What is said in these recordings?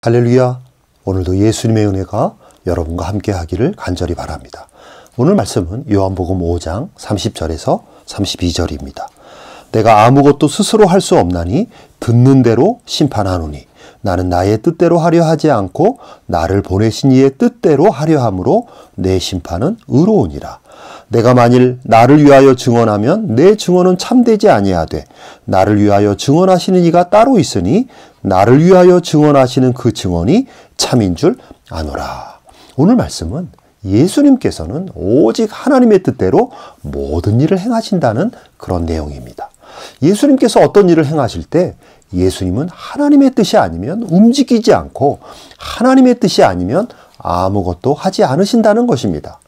할렐루야. 오늘도 예수님의 은혜가 여러분과 함께 하기를 간절히 바랍니다. 오늘 말씀은 요한복음 5장 30절에서 32절입니다. 내가 아무것도 스스로 할 수 없나니 듣는 대로 심판하노니 나는 나의 뜻대로 하려 하지 않고 나를 보내신 이의 뜻대로 하려 함으로 내 심판은 의로우니라. 내가 만일 나를 위하여 증언하면 내 증언은 참되지 아니하되 나를 위하여 증언하시는 이가 따로 있으니 나를 위하여 증언하시는 그 증언이 참인 줄 아노라. 오늘 말씀은 예수님께서는 오직 하나님의 뜻대로 모든 일을 행하신다는 그런 내용입니다. 예수님께서 어떤 일을 행하실 때 예수님은 하나님의 뜻이 아니면 움직이지 않고 하나님의 뜻이 아니면 아무것도 하지 않으신다는 것입니다.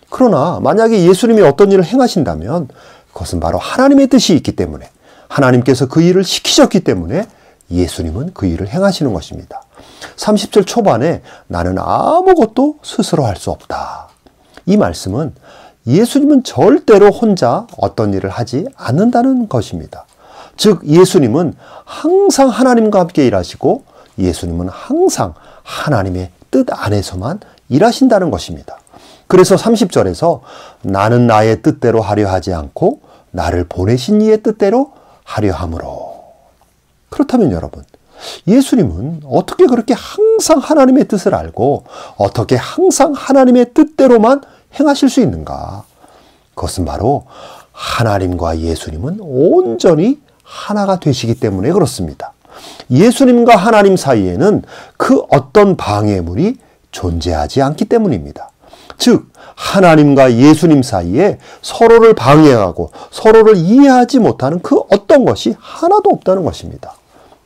그러나 만약에 예수님이 어떤 일을 행하신다면 그것은 바로 하나님의 뜻이 있기 때문에 하나님께서 그 일을 시키셨기 때문에 예수님은 그 일을 행하시는 것입니다. 30절 초반에 나는 아무것도 스스로 할 수 없다. 이 말씀은 예수님은 절대로 혼자 어떤 일을 하지 않는다는 것입니다. 즉 예수님은 항상 하나님과 함께 일하시고 예수님은 항상 하나님의 뜻 안에서만 일하신다는 것입니다. 그래서 30절에서 나는 나의 뜻대로 하려 하지 않고 나를 보내신 이의 뜻대로 하려 함으로. 그렇다면 여러분, 예수님은 어떻게 그렇게 항상 하나님의 뜻을 알고 어떻게 항상 하나님의 뜻대로만 행하실 수 있는가? 그것은 바로 하나님과 예수님은 온전히 하나가 되시기 때문에 그렇습니다. 예수님과 하나님 사이에는 그 어떤 방해물이 존재하지 않기 때문입니다. 즉 하나님과 예수님 사이에 서로를 방해하고 서로를 이해하지 못하는 그 어떤 것이 하나도 없다는 것입니다.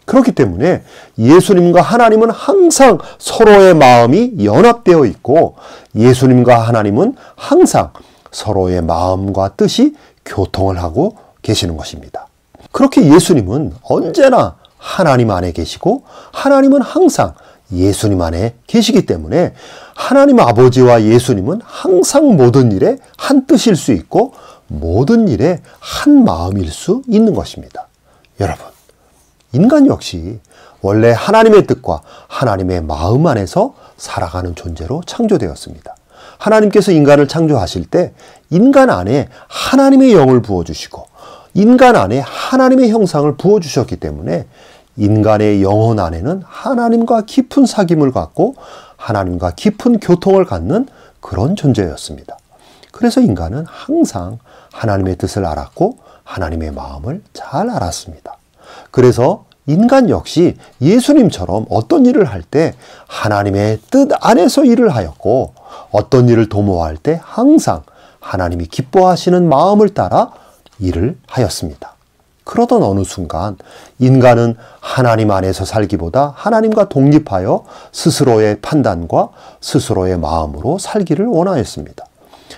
그렇기 때문에 예수님과 하나님은 항상 서로의 마음이 연합되어 있고 예수님과 하나님은 항상 서로의 마음과 뜻이 교통을 하고 계시는 것입니다. 그렇게 예수님은 언제나 하나님 안에 계시고 하나님은 항상 예수님 안에 계시기 때문에 하나님 아버지와 예수님은 항상 모든 일에 한 뜻일 수 있고 모든 일에 한 마음일 수 있는 것입니다. 여러분, 인간 역시 원래 하나님의 뜻과 하나님의 마음 안에서 살아가는 존재로 창조되었습니다. 하나님께서 인간을 창조하실 때 인간 안에 하나님의 영을 부어주시고 인간 안에 하나님의 형상을 부어주셨기 때문에 인간의 영혼 안에는 하나님과 깊은 사귐을 갖고 하나님과 깊은 교통을 갖는 그런 존재였습니다. 그래서 인간은 항상 하나님의 뜻을 알았고 하나님의 마음을 잘 알았습니다. 그래서 인간 역시 예수님처럼 어떤 일을 할 때 하나님의 뜻 안에서 일을 하였고 어떤 일을 도모할 때 항상 하나님이 기뻐하시는 마음을 따라 일을 하였습니다. 그러던 어느 순간 인간은 하나님 안에서 살기보다 하나님과 독립하여 스스로의 판단과 스스로의 마음으로 살기를 원하였습니다.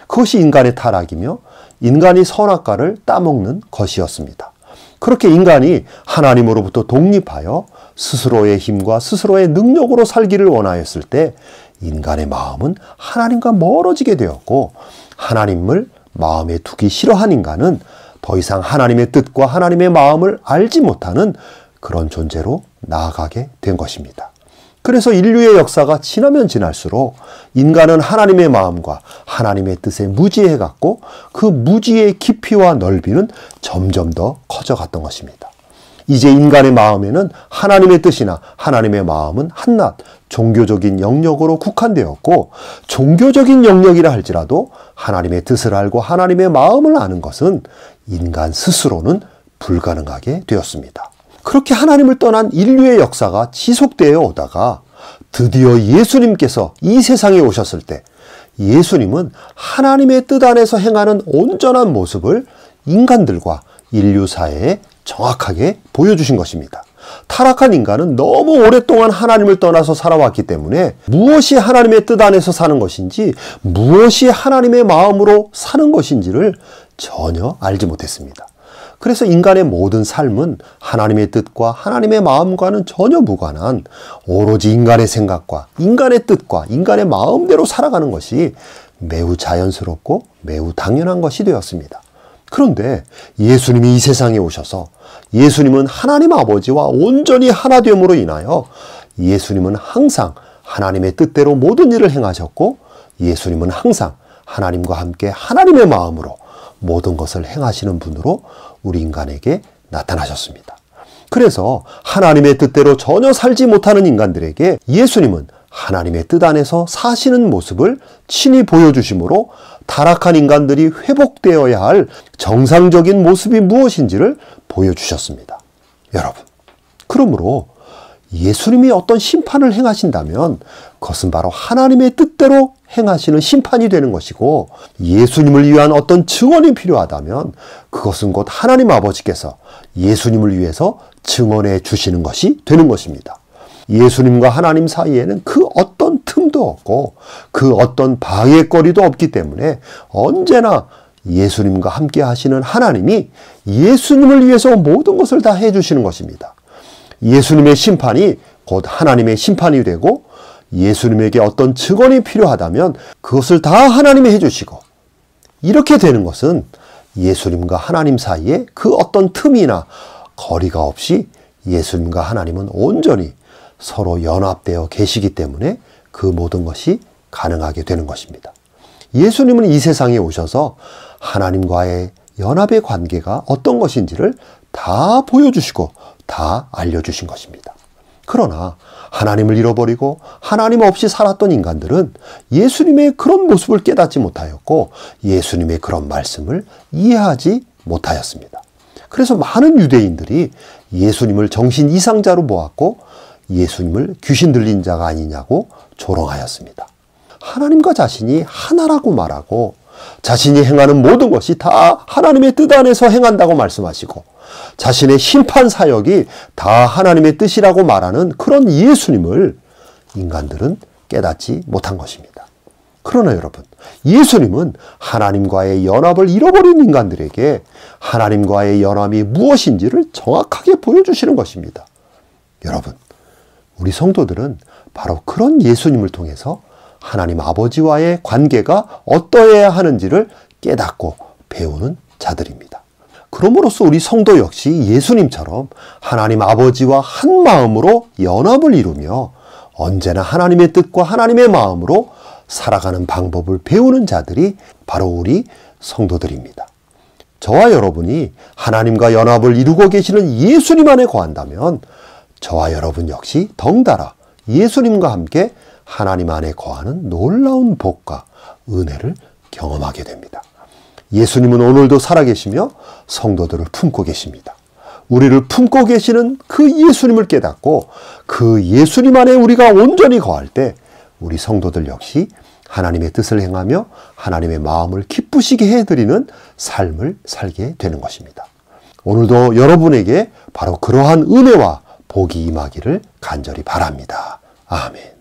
그것이 인간의 타락이며 인간이 선악과를 따먹는 것이었습니다. 그렇게 인간이 하나님으로부터 독립하여 스스로의 힘과 스스로의 능력으로 살기를 원하였을 때 인간의 마음은 하나님과 멀어지게 되었고 하나님을 마음에 두기 싫어한 인간은 더 이상 하나님의 뜻과 하나님의 마음을 알지 못하는 그런 존재로 나아가게 된 것입니다. 그래서 인류의 역사가 지나면 지날수록 인간은 하나님의 마음과 하나님의 뜻에 무지해갔고 그 무지의 깊이와 넓이는 점점 더 커져갔던 것입니다. 이제 인간의 마음에는 하나님의 뜻이나 하나님의 마음은 한낱 종교적인 영역으로 국한되었고 종교적인 영역이라 할지라도 하나님의 뜻을 알고 하나님의 마음을 아는 것은 인간 스스로는 불가능하게 되었습니다. 그렇게 하나님을 떠난 인류의 역사가 지속되어 오다가 드디어 예수님께서 이 세상에 오셨을 때 예수님은 하나님의 뜻 안에서 행하는 온전한 모습을 인간들과 인류 사회에 정확하게 보여주신 것입니다. 타락한 인간은 너무 오랫동안 하나님을 떠나서 살아왔기 때문에 무엇이 하나님의 뜻 안에서 사는 것인지 무엇이 하나님의 마음으로 사는 것인지를 전혀 알지 못했습니다. 그래서 인간의 모든 삶은 하나님의 뜻과 하나님의 마음과는 전혀 무관한 오로지 인간의 생각과 인간의 뜻과 인간의 마음대로 살아가는 것이 매우 자연스럽고 매우 당연한 것이 되었습니다. 그런데 예수님이 이 세상에 오셔서 예수님은 하나님 아버지와 온전히 하나됨으로 인하여 예수님은 항상 하나님의 뜻대로 모든 일을 행하셨고 예수님은 항상 하나님과 함께 하나님의 마음으로 모든 것을 행하시는 분으로 우리 인간에게 나타나셨습니다. 그래서 하나님의 뜻대로 전혀 살지 못하는 인간들에게 예수님은 하나님의 뜻 안에서 사시는 모습을 친히 보여주심으로 타락한 인간들이 회복되어야 할 정상적인 모습이 무엇인지를 보여주셨습니다. 여러분, 그러므로 예수님이 어떤 심판을 행하신다면 그것은 바로 하나님의 뜻대로 행하시는 심판이 되는 것이고, 예수님을 위한 어떤 증언이 필요하다면 그것은 곧 하나님 아버지께서 예수님을 위해서 증언해 주시는 것이 되는 것입니다. 예수님과 하나님 사이에는 그 어떤 틈도 없고 그 어떤 방해거리도 없기 때문에 언제나 예수님과 함께 하시는 하나님이 예수님을 위해서 모든 것을 다 해주시는 것입니다. 예수님의 심판이 곧 하나님의 심판이 되고, 예수님에게 어떤 증언이 필요하다면 그것을 다 하나님이 해주시고, 이렇게 되는 것은 예수님과 하나님 사이에 그 어떤 틈이나 거리가 없이 예수님과 하나님은 온전히 서로 연합되어 계시기 때문에 그 모든 것이 가능하게 되는 것입니다. 예수님은 이 세상에 오셔서 하나님과의 연합의 관계가 어떤 것인지를 다 보여주시고 다 알려주신 것입니다. 그러나 하나님을 잃어버리고 하나님 없이 살았던 인간들은 예수님의 그런 모습을 깨닫지 못하였고 예수님의 그런 말씀을 이해하지 못하였습니다. 그래서 많은 유대인들이 예수님을 정신 이상자로 보았고 예수님을 귀신 들린 자가 아니냐고 조롱하였습니다. 하나님과 자신이 하나라고 말하고 자신이 행하는 모든 것이 다 하나님의 뜻 안에서 행한다고 말씀하시고 자신의 심판 사역이 다 하나님의 뜻이라고 말하는 그런 예수님을 인간들은 깨닫지 못한 것입니다. 그러나 여러분, 예수님은 하나님과의 연합을 잃어버린 인간들에게 하나님과의 연합이 무엇인지를 정확하게 보여주시는 것입니다. 여러분, 우리 성도들은 바로 그런 예수님을 통해서 하나님 아버지와의 관계가 어떠해야 하는지를 깨닫고 배우는 자들입니다. 그럼으로써 우리 성도 역시 예수님처럼 하나님 아버지와 한 마음으로 연합을 이루며 언제나 하나님의 뜻과 하나님의 마음으로 살아가는 방법을 배우는 자들이 바로 우리 성도들입니다. 저와 여러분이 하나님과 연합을 이루고 계시는 예수님 안에 거한다면 저와 여러분 역시 덩달아 예수님과 함께 하나님 안에 거하는 놀라운 복과 은혜를 경험하게 됩니다. 예수님은 오늘도 살아계시며 성도들을 품고 계십니다. 우리를 품고 계시는 그 예수님을 깨닫고 그 예수님 안에 우리가 온전히 거할 때 우리 성도들 역시 하나님의 뜻을 행하며 하나님의 마음을 기쁘시게 해드리는 삶을 살게 되는 것입니다. 오늘도 여러분에게 바로 그러한 은혜와 복이 임하기를 간절히 바랍니다. 아멘.